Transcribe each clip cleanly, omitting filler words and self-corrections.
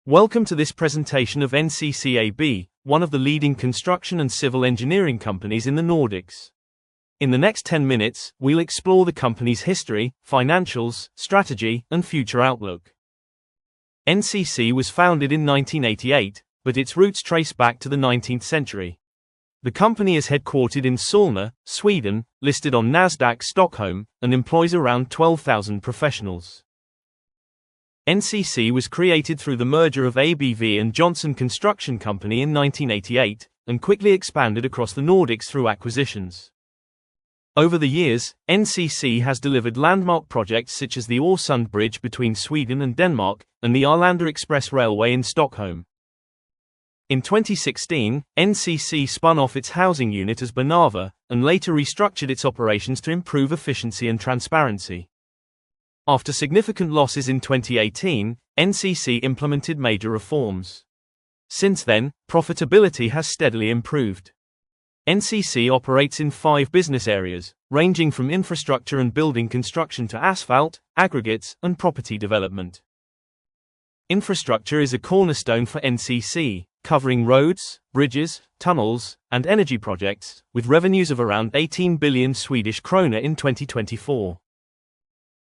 Welcome to this presentation of NCC AB, one of the leading construction and civil engineering companies in the Nordics. In the next 10 minutes, we'll explore the company's history, financials, strategy, and future outlook. NCC was founded in 1988, but its roots trace back to the 19th century. The company is headquartered in Solna, Sweden, listed on Nasdaq Stockholm, and employs around 12,000 professionals. NCC was created through the merger of ABV and Johnson Construction Company in 1988, and quickly expanded across the Nordics through acquisitions. Over the years, NCC has delivered landmark projects such as the Öresund Bridge between Sweden and Denmark, and the Arlanda Express Railway in Stockholm. In 2016, NCC spun off its housing unit as Bonava, and later restructured its operations to improve efficiency and transparency. After significant losses in 2018, NCC implemented major reforms. Since then, profitability has steadily improved. NCC operates in 5 business areas, ranging from infrastructure and building construction to asphalt, aggregates, and property development. Infrastructure is a cornerstone for NCC, covering roads, bridges, tunnels, and energy projects, with revenues of around 18 billion Swedish krona in 2024.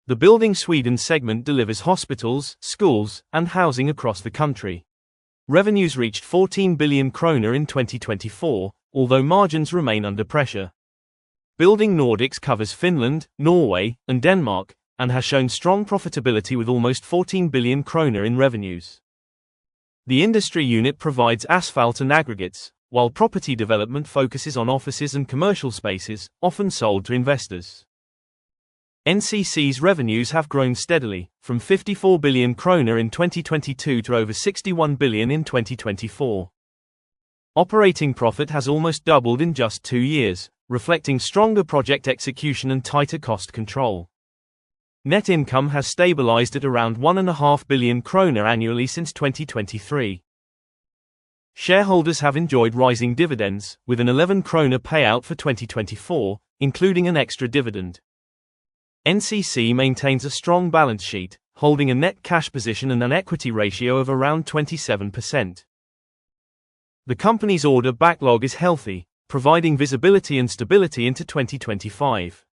The Building Sweden segment delivers hospitals, schools, and housing across the country. Revenues reached 14 billion krona in 2024, although margins remain under pressure. Building Nordics covers Finland, Norway, and Denmark, and has shown strong profitability with almost 14 billion krona in revenues. The industry unit provides asphalt and aggregates, while property development focuses on offices and commercial spaces, often sold to investors. NCC's revenues have grown steadily, from 54 billion krona in 2022 to over 61 billion in 2024. Operating profit has almost doubled in just 2 years, reflecting stronger project execution and tighter cost control. Net income has stabilized at around 1.5 billion krona annually since 2023. Shareholders have enjoyed rising dividends, with an 11 krona payout for 2024, including an extra dividend. NCC maintains a strong balance sheet, holding a net cash position and an equity ratio of around 27%. The company's order backlog is healthy, providing visibility and stability into 2025.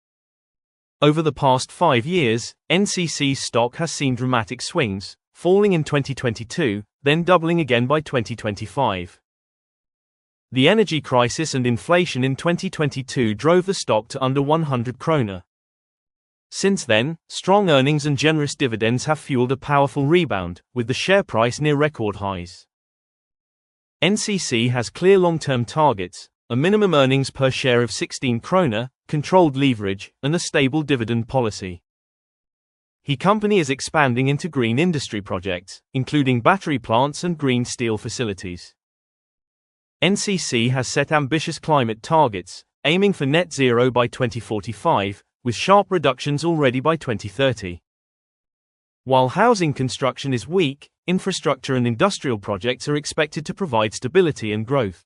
Over the past 5 years, NCC's stock has seen dramatic swings, falling in 2022, then doubling again by 2025. The energy crisis and inflation in 2022 drove the stock to under 100 krona. Since then, strong earnings and generous dividends have fueled a powerful rebound, with the share price near record highs. NCC has clear long-term targets, a minimum earnings per share of 16 krona, controlled leverage, and a stable dividend policy. The company is expanding into green industry projects, including battery plants and green steel facilities. NCC has set ambitious climate targets, aiming for net zero by 2045, with sharp reductions already by 2030. While housing construction is weak, infrastructure and industrial projects are expected to provide stability and growth.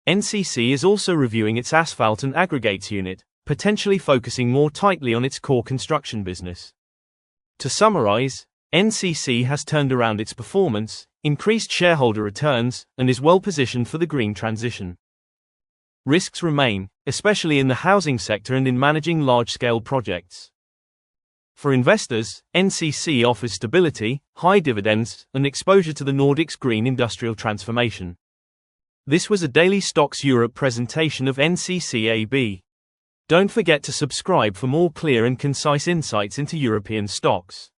NCC is also reviewing its asphalt and aggregates unit, potentially focusing more tightly on its core construction business. To summarize, NCC has turned around its performance, increased shareholder returns, and is well positioned for the green transition. Risks remain, especially in the housing sector and in managing large-scale projects. For investors, NCC offers stability, high dividends, and exposure to the Nordics' green industrial transformation. This was a DailyStocks Europe presentation of NCC AB. Don't forget to subscribe for more clear and concise insights into European stocks.